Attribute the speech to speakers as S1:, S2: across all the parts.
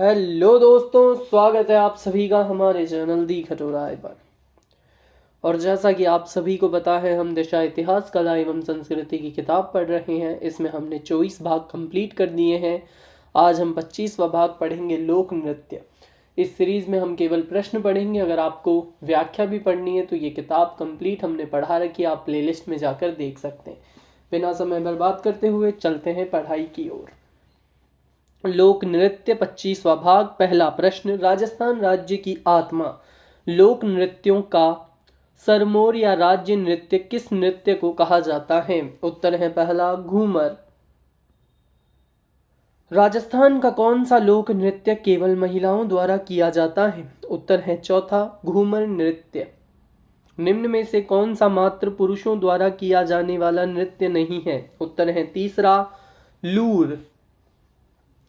S1: Hello दोस्तों, स्वागत है आप सभी का हमारे चैनल दी खटोराय पर। और जैसा कि आप सभी को पता है, हम दिशा इतिहास कला एवं संस्कृति की किताब पढ़ रहे हैं। इसमें हमने 24 भाग कंप्लीट कर दिए हैं। आज हम 25वां भाग पढ़ेंगे, लोक नृत्य। इस सीरीज में हम केवल प्रश्न पढ़ेंगे। अगर आपको व्याख्या भी पढ़नी है तो ये किताब कंप्लीट हमने पढ़ा रखी है, आप प्लेलिस्ट में जाकर देख सकते हैं। बिना समय बर्बाद करते हुए चलते हैं पढ़ाई की ओर। लोक नृत्य 25वां भाग। पहला प्रश्न, राजस्थान राज्य की आत्मा लोक नृत्यों का सरमोर या राज्य नृत्य किस नृत्य को कहा जाता है? उत्तर है पहला, घूमर। राजस्थान का कौन सा लोक नृत्य केवल महिलाओं द्वारा किया जाता है? उत्तर है चौथा, घूमर नृत्य। निम्न में से कौन सा मात्र पुरुषों द्वारा किया जाने वाला नृत्य नहीं है? उत्तर है तीसरा, लूर।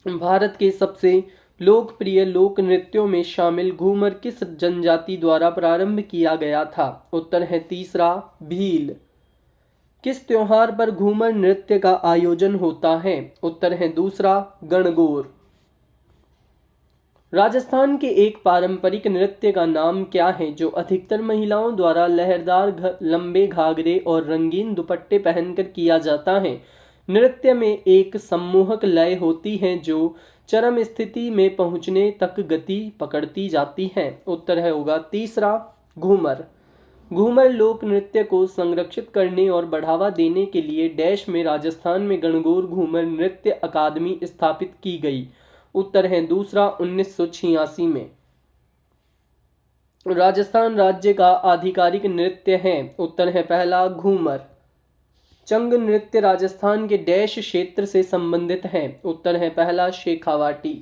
S1: भारत के सबसे लोकप्रिय लोक नृत्यों में शामिल घूमर किस जनजाति द्वारा प्रारंभ किया गया था? उत्तर है तीसरा, भील। किस त्योहार पर घूमर नृत्य का आयोजन होता है? उत्तर है दूसरा, गणगौर। राजस्थान के एक पारंपरिक नृत्य का नाम क्या है जो अधिकतर महिलाओं द्वारा लहरदार लंबे घाघरे और रंगीन दुपट्टे पहनकर किया जाता है? नृत्य में एक सम्मोहक लय होती है जो चरम स्थिति में पहुंचने तक गति पकड़ती जाती है। उत्तर है होगा तीसरा, घूमर। घूमर लोक नृत्य को संरक्षित करने और बढ़ावा देने के लिए डैश में राजस्थान में गणगौर घूमर नृत्य अकादमी स्थापित की गई। उत्तर है दूसरा, 1986 में। राजस्थान राज्य का आधिकारिक नृत्य है? उत्तर है पहला, घूमर। चंग नृत्य राजस्थान के डैश क्षेत्र से संबंधित है? उत्तर है पहला, शेखावाटी।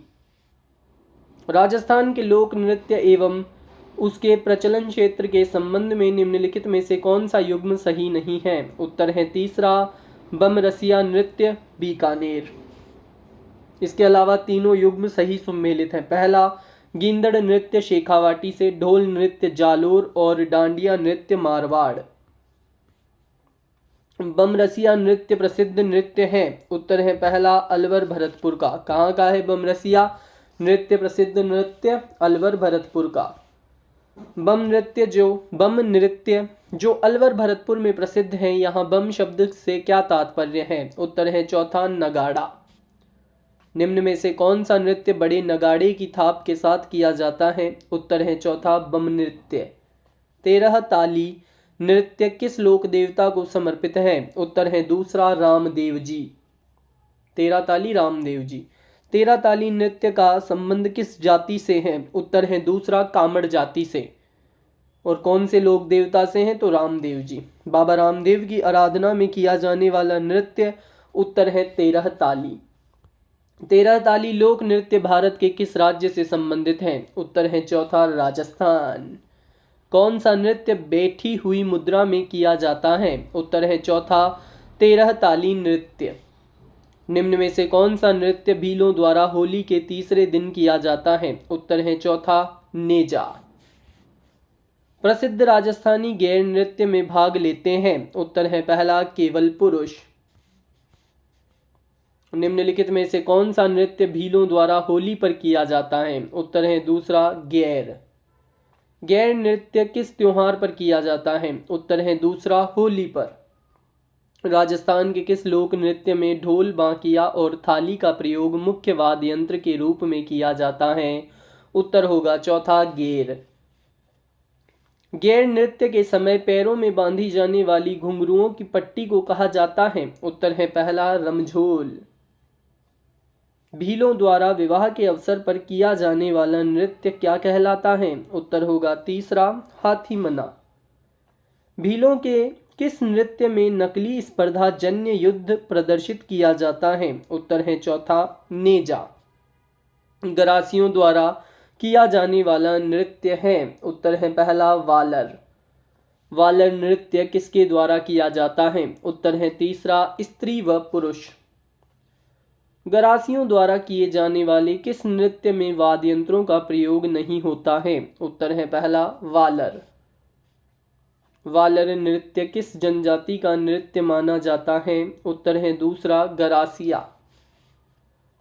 S1: राजस्थान के लोक नृत्य एवं उसके प्रचलन क्षेत्र के संबंध में निम्नलिखित में से कौन सा युग्म सही नहीं है? उत्तर है तीसरा, बमरसिया नृत्य, बीकानेर। इसके अलावा तीनों युग्म सही सम्मिलित हैं। पहला, गींदड़ नृत्य शेखावाटी से, ढोल नृत्य जालोर और डांडिया नृत्य मारवाड़। बमरसिया नृत्य प्रसिद्ध नृत्य है? उत्तर है पहला, अलवर भरतपुर का। कहाँ का है बमरसिया नृत्य प्रसिद्ध नृत्य? अलवर भरतपुर का। बम नृत्य जो अलवर भरतपुर में प्रसिद्ध है, यहाँ बम शब्द से क्या तात्पर्य है? उत्तर है चौथा, नगाड़ा। निम्न में से कौन सा नृत्य बड़े नगाड़े की थाप के साथ किया जाता है? उत्तर है चौथा, बम नृत्य। 13 ताली नृत्य किस लोक देवता को समर्पित है? उत्तर है दूसरा, रामदेव जी। 13 ताली रामदेव जी। 13 ताली नृत्य का संबंध किस जाति से है? उत्तर है दूसरा, कामड़ जाति से। और कौन से लोक देवता से हैं? तो रामदेव जी। बाबा रामदेव की आराधना में किया जाने वाला नृत्य? उत्तर है 13 ताली। 13 ताली लोक नृत्य भारत के किस राज्य से संबंधित है? उत्तर है चौथा, राजस्थान। कौन सा नृत्य बैठी हुई मुद्रा में किया जाता है? उत्तर है चौथा, 13 ताली नृत्य। निम्न में से कौन सा नृत्य भीलों द्वारा होली के तीसरे दिन किया जाता है? उत्तर है चौथा, नेजा। प्रसिद्ध राजस्थानी गैर नृत्य में भाग लेते हैं? उत्तर है पहला, केवल पुरुष। निम्नलिखित में से कौन सा नृत्य भीलों द्वारा होली पर किया जाता है? उत्तर है दूसरा, गैर। गैर नृत्य किस त्योहार पर किया जाता है? उत्तर है दूसरा, होली पर। राजस्थान के किस लोक नृत्य में ढोल, बांकिया और थाली का प्रयोग मुख्य वाद्य यंत्र के रूप में किया जाता है? उत्तर होगा चौथा, गैर। गैर नृत्य के समय पैरों में बांधी जाने वाली घुंघरुओं की पट्टी को कहा जाता है? उत्तर है पहला, रमझोल। भीलों द्वारा विवाह के अवसर पर किया जाने वाला नृत्य क्या कहलाता है? उत्तर होगा तीसरा, हाथी मना। भीलों के किस नृत्य में नकली स्पर्धा जन्य युद्ध प्रदर्शित किया जाता है? उत्तर है चौथा, नेजा। गरासियों द्वारा किया जाने वाला नृत्य है? उत्तर है पहला, वालर। वालर नृत्य किसके द्वारा किया जाता है? उत्तर है तीसरा, स्त्री व पुरुष। गरासियों द्वारा किए जाने वाले किस नृत्य में वाद्य यंत्रों का प्रयोग नहीं होता है? उत्तर है पहला, वालर। वालर नृत्य किस जनजाति का नृत्य माना जाता है? उत्तर है दूसरा, गरासिया।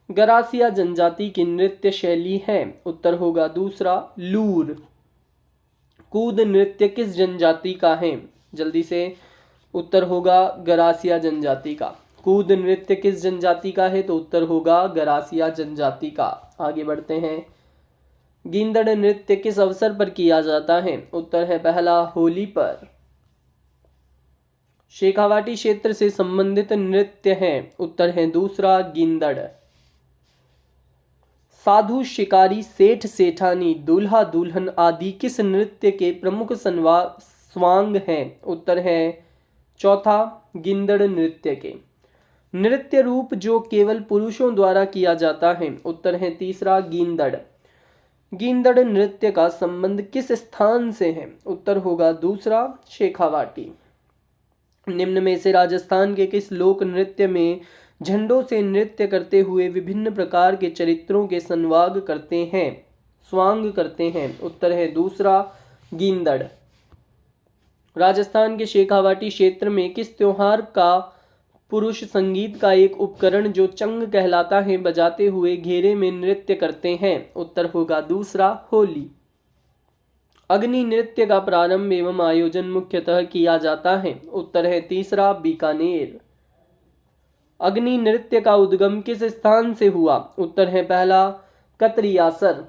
S1: गरासिया जनजाति की नृत्य शैली है? उत्तर होगा दूसरा लूर। कूद नृत्य किस जनजाति का है? जल्दी से उत्तर होगा गरासिया जनजाति का। कूद नृत्य किस जनजाति का है? तो उत्तर होगा गरासिया जनजाति का। आगे बढ़ते हैं। गींदड़ नृत्य किस अवसर पर किया जाता है? उत्तर है पहला होली पर। शेखावाटी क्षेत्र से संबंधित नृत्य है? उत्तर है दूसरा गींदड़। साधु, शिकारी, सेठ, सेठानी, दूल्हा, दुल्हन आदि किस नृत्य के प्रमुख स्वांग हैं? उत्तर है चौथा गींदड़ नृत्य के। नृत्य रूप जो केवल पुरुषों द्वारा किया जाता है? उत्तर है तीसरा गींदड़। गींदड़ नृत्य का संबंध किस स्थान से है? उत्तर होगा दूसरा शेखावाटी। निम्न में से राजस्थान के किस लोक नृत्य में झंडों से नृत्य करते हुए विभिन्न प्रकार के चरित्रों के स्वांग करते हैं? उत्तर है दूसरा गींदड़। राजस्थान के शेखावाटी क्षेत्र में किस त्योहार का पुरुष संगीत का एक उपकरण जो चंग कहलाता है बजाते हुए घेरे में नृत्य करते हैं? उत्तर होगा दूसरा होली। अग्नि नृत्य का प्रारंभ एवं आयोजन मुख्यतः किया जाता है? उत्तर है तीसरा बीकानेर। अग्नि नृत्य का उद्गम किस स्थान से हुआ? उत्तर है पहला कतरियासर।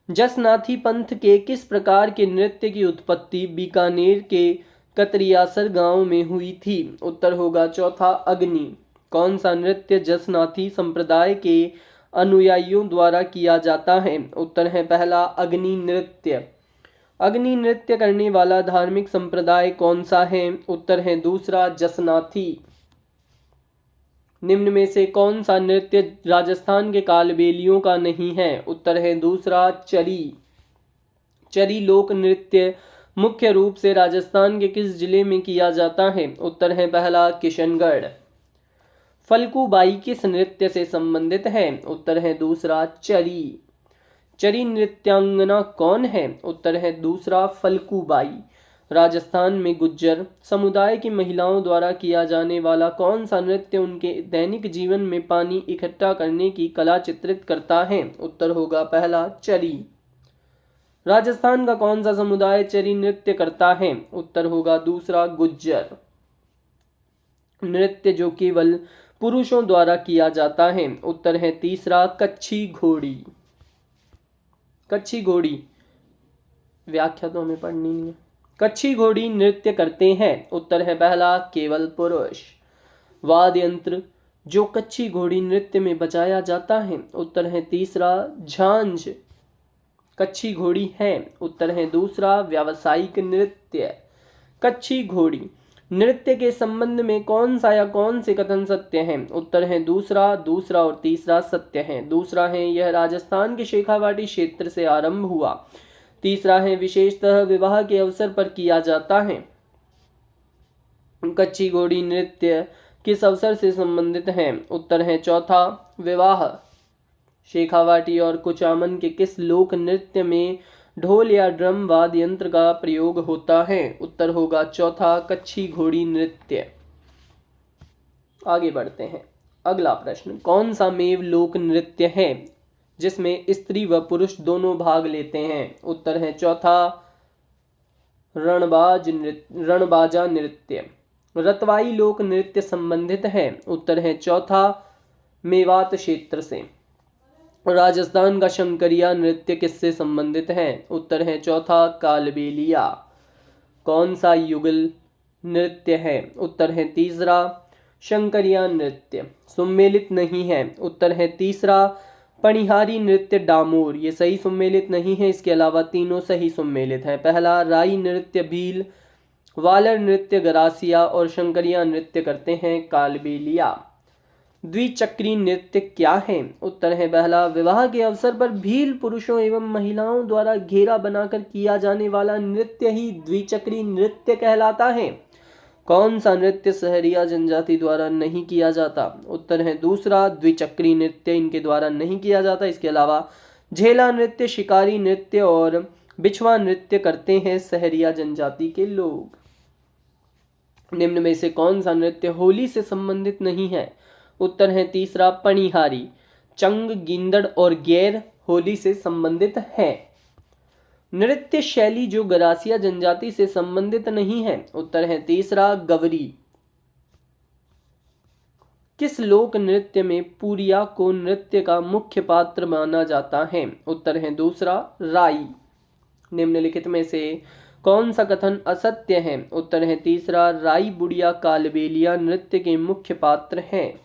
S1: जसनाथी पंथ के किस प्रकार के नृत्य की उत्पत्ति बीकानेर के कतरियासर गांव में हुई थी? उत्तर होगा चौथा अग्नि। कौन सा नृत्य जसनाथी संप्रदाय के अनुयायियों द्वारा किया जाता है? उत्तर है पहला अग्नि नृत्य। अग्नि नृत्य करने वाला धार्मिक संप्रदाय कौन सा है? उत्तर है दूसरा जसनाथी। निम्न में से कौन सा नृत्य राजस्थान के कालबेलियों का नहीं है? उत्तर है दूसरा चरी। चरी लोक नृत्य मुख्य रूप से राजस्थान के किस जिले में किया जाता है? उत्तर है पहला किशनगढ़। फल्गुबाई किस नृत्य से संबंधित है? उत्तर है दूसरा चरी। चरी नृत्यांगना कौन है? उत्तर है दूसरा फल्गुबाई। राजस्थान में गुज्जर समुदाय की महिलाओं द्वारा किया जाने वाला कौन सा नृत्य उनके दैनिक जीवन में पानी इकट्ठा करने की कला चित्रित करता है? उत्तर होगा पहला चरी। राजस्थान का कौन सा समुदाय चरी नृत्य करता है? उत्तर होगा दूसरा गुज्जर। नृत्य जो केवल पुरुषों द्वारा किया जाता है? उत्तर है तीसरा कच्छी घोड़ी। कच्छी घोड़ी व्याख्या तो हमें पढ़नी नहीं है। कच्छी घोड़ी नृत्य करते हैं? उत्तर है पहला केवल पुरुष। वाद्य यंत्र जो कच्छी घोड़ी नृत्य में बजाया जाता है? उत्तर है तीसरा झांझ। कच्छी घोड़ी है? उत्तर है दूसरा व्यावसायिक नृत्य। कच्छी घोड़ी नृत्य के संबंध में कौन सा या कौन से कथन सत्य हैं? उत्तर है दूसरा और तीसरा सत्य है। दूसरा है यह राजस्थान के शेखावाटी क्षेत्र से आरंभ हुआ। तीसरा है विशेषतः विवाह के अवसर पर किया जाता है। कच्छी घोड़ी नृत्य किस अवसर से संबंधित है? उत्तर है चौथा विवाह। शेखावाटी और कुचामन के किस लोक नृत्य में ढोल या ड्रम वाद्य यंत्र का प्रयोग होता है? उत्तर होगा चौथा कच्छी घोड़ी नृत्य। आगे बढ़ते हैं। अगला प्रश्न, कौन सा मेव लोक नृत्य है जिसमें स्त्री व पुरुष दोनों भाग लेते हैं? उत्तर है चौथा रणबाजा नृत्य। रतवाई लोक नृत्य संबंधित है? उत्तर है चौथा मेवात क्षेत्र से। राजस्थान का शंकरिया नृत्य किससे संबंधित है? उत्तर है चौथा कालबेलिया। कौन सा युगल नृत्य है? उत्तर है तीसरा शंकरिया नृत्य। सुमेलित नहीं है? उत्तर है तीसरा पणिहारी नृत्य डामोर। ये सही सुमेलित नहीं है, इसके अलावा तीनों सही सुमेलित है। पहला राई नृत्य भील, वालर नृत्य गरासिया और शंकरिया नृत्य करते हैं कालबेलिया। द्विचक्री नृत्य क्या है? उत्तर है पहला विवाह के अवसर पर भील पुरुषों एवं महिलाओं द्वारा घेरा बनाकर किया जाने वाला नृत्य ही द्विचक्री नृत्य कहलाता है। कौन सा नृत्य सहरिया जनजाति द्वारा नहीं किया जाता? उत्तर है दूसरा द्विचक्री नृत्य, इनके द्वारा नहीं किया जाता। इसके अलावा झेला नृत्य, शिकारी नृत्य और बिछवा नृत्य करते हैं सहरिया जनजाति के लोग। निम्न में से कौन सा नृत्य होली से संबंधित नहीं है? उत्तर है तीसरा पणिहारी। चंग, गिंदड़ और गैर होली से संबंधित है। नृत्य शैली जो गरासिया जनजाति से संबंधित नहीं है। उत्तर है तीसरा गवरी। किस लोक नृत्य में पूरिया को नृत्य का मुख्य पात्र माना जाता है। उत्तर है दूसरा राई। निम्नलिखित में से कौन सा कथन असत्य है। उत्तर है तीसरा राई बुढ़िया कालबेलिया नृत्य के मुख्य पात्र हैं।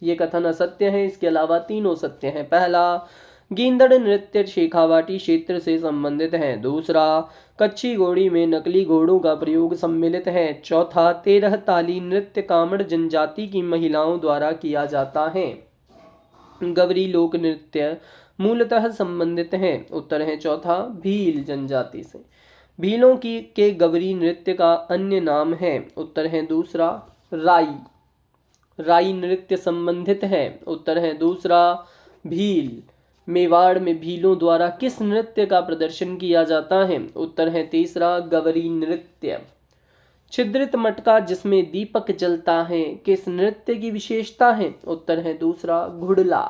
S1: ये कथन असत्य है। इसके अलावा तीनों सत्य हैं। पहला, गेंदड़ नृत्य शेखावाटी क्षेत्र से संबंधित है। दूसरा, कच्ची घोड़ी में नकली घोड़ों का प्रयोग सम्मिलित है। चौथा, 13 ताली नृत्य कामड़ जनजाति की महिलाओं द्वारा किया जाता है। गवरी लोक नृत्य मूलतः संबंधित है। उत्तर है चौथा भील जनजाति से। भीलों की के गवरी नृत्य का अन्य नाम है। उत्तर है दूसरा राई। राई नृत्य संबंधित है। उत्तर है दूसरा भील। मेवाड़ में भीलों द्वारा किस नृत्य का प्रदर्शन किया जाता है। उत्तर है तीसरा गवरी नृत्य। छिद्रित मटका जिसमें दीपक जलता है किस नृत्य की विशेषता है। उत्तर है दूसरा घुड़ला।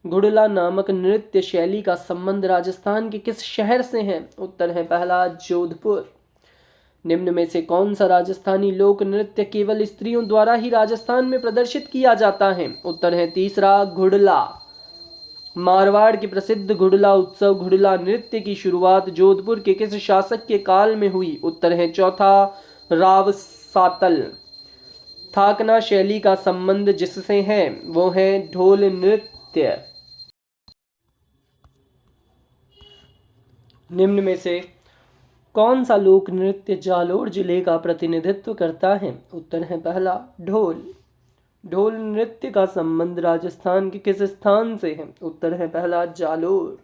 S1: घुड़ला नामक नृत्य शैली का संबंध राजस्थान के किस शहर से है। उत्तर है पहला जोधपुर। निम्न में से कौन सा राजस्थानी लोक नृत्य केवल स्त्रियों द्वारा ही राजस्थान में प्रदर्शित किया जाता है। उत्तर है तीसरा घुड़ला। मारवाड़ के प्रसिद्ध घुड़ला उत्सव घुड़ला नृत्य की शुरुआत जोधपुर के किस शासक के काल में हुई। उत्तर है चौथा राव सातल। थाकना शैली का संबंध जिससे है वो है ढोल नृत्य। निम्न में से कौन सा लोक नृत्य जालोर जिले का प्रतिनिधित्व करता है। उत्तर है पहला ढोल। ढोल नृत्य का संबंध राजस्थान के किस स्थान से है। उत्तर है पहला जालोर।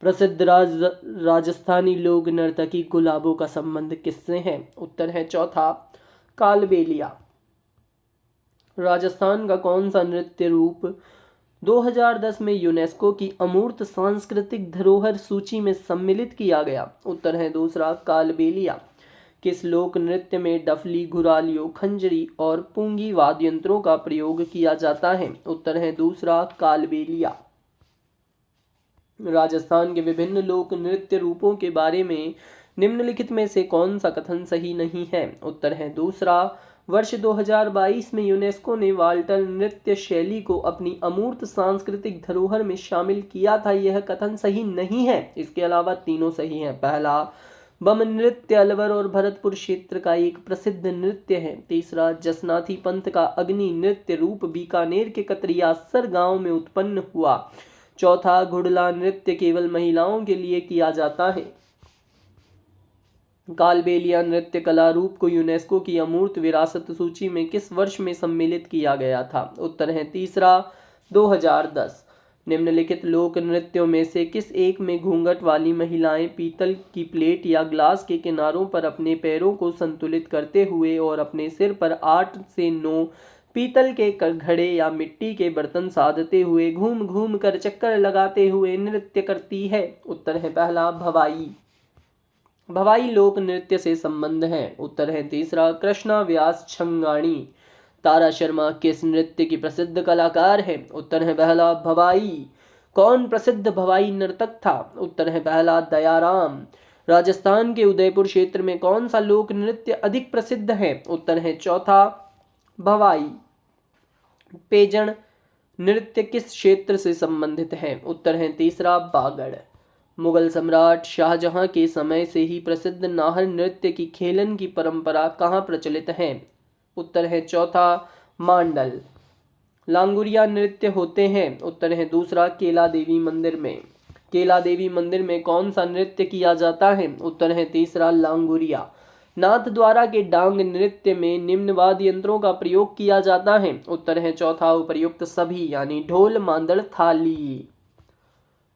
S1: प्रसिद्ध राजस्थानी लोक नर्तकी गुलाबों का संबंध किससे है। उत्तर है चौथा कालबेलिया। राजस्थान का कौन सा नृत्य रूप 2010 में यूनेस्को की अमूर्त सांस्कृतिक धरोहर सूची में सम्मिलित किया गया। उत्तर है दूसरा कालबेलिया। किस लोक नृत्य में डफली, घुरालियों, खंजरी और पूंगी वाद्य यंत्रों का प्रयोग किया जाता है। उत्तर है दूसरा कालबेलिया। राजस्थान के विभिन्न लोक नृत्य रूपों के बारे में निम्नलिखित में से कौन सा कथन सही नहीं है। उत्तर है दूसरा वर्ष 2022 में यूनेस्को ने वाल्टर नृत्य शैली को अपनी अमूर्त सांस्कृतिक धरोहर में शामिल किया था। यह कथन सही नहीं है। इसके अलावा तीनों सही हैं। पहला, बम नृत्य अलवर और भरतपुर क्षेत्र का एक प्रसिद्ध नृत्य है। तीसरा, जसनाथी पंथ का अग्नि नृत्य रूप बीकानेर के कतरियासर गांव में उत्पन्न हुआ। चौथा, घुड़ला नृत्य केवल महिलाओं के लिए किया जाता है। कालबेलिया नृत्य कला रूप को यूनेस्को की अमूर्त विरासत सूची में किस वर्ष में सम्मिलित किया गया था। उत्तर है तीसरा 2010। निम्नलिखित लोक नृत्यों में से किस एक में घूंघट वाली महिलाएं पीतल की प्लेट या ग्लास के किनारों पर अपने पैरों को संतुलित करते हुए और अपने सिर पर 8 से 9 पीतल के घड़े या मिट्टी के बर्तन साधते हुए घूम घूम कर चक्कर लगाते हुए नृत्य करती है। उत्तर है पहला भवाई। भवाई लोक नृत्य से संबंध है। उत्तर है तीसरा कृष्णा व्यास छंगाणी। तारा शर्मा किस नृत्य की प्रसिद्ध कलाकार है। उत्तर है पहला भवाई। कौन प्रसिद्ध भवाई नर्तक था। उत्तर है पहला दयाराम। राजस्थान के उदयपुर क्षेत्र में कौन सा लोक नृत्य अधिक प्रसिद्ध है। उत्तर है चौथा भवाई। पेजण नृत्य किस क्षेत्र से संबंधित है। उत्तर है तीसरा बागड़। मुगल सम्राट शाहजहां के समय से ही प्रसिद्ध नाहर नृत्य की खेलन की परंपरा कहाँ प्रचलित है। उत्तर है चौथा मांडल। लांगुरिया नृत्य होते हैं। उत्तर है दूसरा केला देवी मंदिर में। केला देवी मंदिर में कौन सा नृत्य किया जाता है। उत्तर है तीसरा लांगुरिया। नाथ द्वारा के डांग नृत्य में निम्न वाद्य यंत्रों का प्रयोग किया जाता है। उत्तर है चौथा उपर्युक्त सभी यानी ढोल, मांदड़, थाली।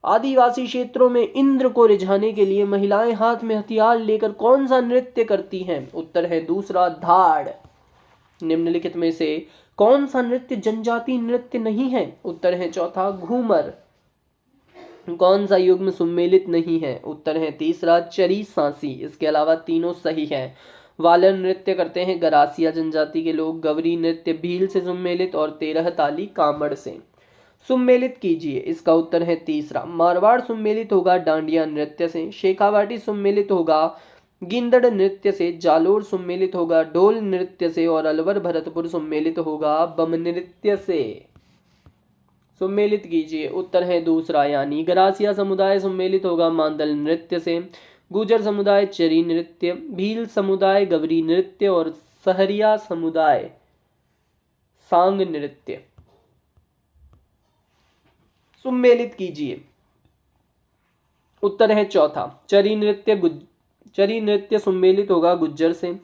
S1: आदिवासी क्षेत्रों में इंद्र को रिझाने के लिए महिलाएं हाथ में हथियार लेकर कौन सा नृत्य करती हैं। उत्तर है दूसरा धाड़। निम्नलिखित में से कौन सा नृत्य जनजाति नृत्य नहीं है। उत्तर है चौथा घूमर। कौन सा युग्म सुमेलित नहीं है। उत्तर है तीसरा चरी सांसी। इसके अलावा तीनों सही है। वालर नृत्य करते हैं गरासिया जनजाति के लोग। गवरी नृत्य भील से सम्मिलित और 13 ताली कामड़ से। सम्मिलित कीजिए। इसका उत्तर है तीसरा। मारवाड़ सम्मिलित होगा डांडिया नृत्य से। शेखावाटी सम्मिलित होगा गिंदड़ नृत्य से। जालोर सम्मिलित होगा ढोल नृत्य से। और अलवर भरतपुर सम्मिलित होगा बम नृत्य से। सम्मिलित कीजिए। उत्तर है दूसरा, यानी गरासिया समुदाय सम्मिलित होगा मांदल नृत्य से। गुर्जर समुदाय चरी नृत्य, भील समुदाय गवरी नृत्य और सहरिया समुदाय सांग नृत्य। सम्मिलित कीजिए। उत्तर है चौथा, चरी नृत्य सम्मिलित होगा गुज्जर से।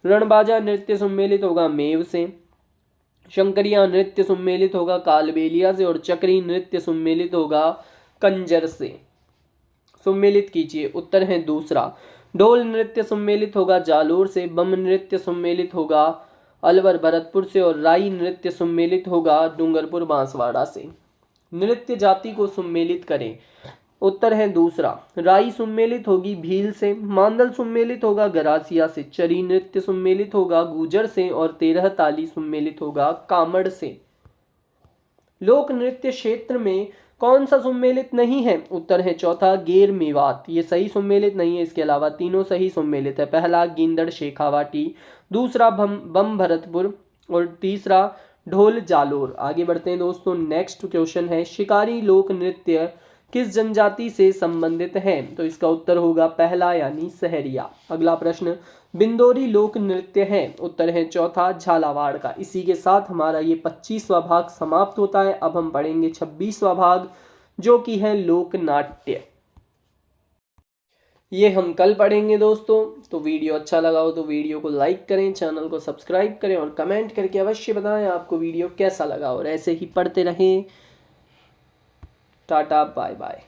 S1: रणबाजा नृत्य सम्मिलित होगा मेव से। शंकरिया नृत्य सम्मिलित होगा कालबेलिया से। और चक्री नृत्य सम्मिलित होगा कंजर से। सम्मिलित कीजिए। उत्तर है दूसरा, ढोल नृत्य सम्मिलित होगा जालोर से। बम नृत्य सम्मिलित होगा अलवर भरतपुर से। और राई नृत्य सम्मिलित होगा डूंगरपुर बांसवाड़ा से। नृत्य जाति को सम्मिलित करें। उत्तर है दूसरा, राई सम्मिलित होगी भील से। मांदल सम्मिलित होगा गरासिया से। चरी नृत्य सम्मिलित होगा गुर्जर से। और 13 ताली सम्मिलित होगा कामड़ से। लोक नृत्य क्षेत्र में कौन सा सम्मिलित नहीं है? उत्तर है चौथा, गेर मेवात। ये सही सम्मिलित नहीं है, इसके अलावा तीनों सही सम्मिलित है। पहला गिंदड़ शेखावाटी, दूसरा बम भरतपुर और तीसरा ढोल जालोर। आगे बढ़ते हैं दोस्तों। नेक्स्ट क्वेश्चन है, शिकारी लोक नृत्य किस जनजाति से संबंधित है? तो इसका उत्तर होगा पहला, यानी सहरिया। अगला प्रश्न, बिंदोरी लोक नृत्य है? उत्तर है चौथा, झालावाड़ का। इसी के साथ हमारा ये 25वां भाग समाप्त होता है। अब हम पढ़ेंगे 26वां भाग, जो कि है लोक नाट्य। ये हम कल पढ़ेंगे दोस्तों। तो वीडियो अच्छा लगा हो तो वीडियो को लाइक करें, चैनल को सब्सक्राइब करें और कमेंट करके अवश्य बताएं आपको वीडियो कैसा लगा। और ऐसे ही पढ़ते रहें। Tata bye bye.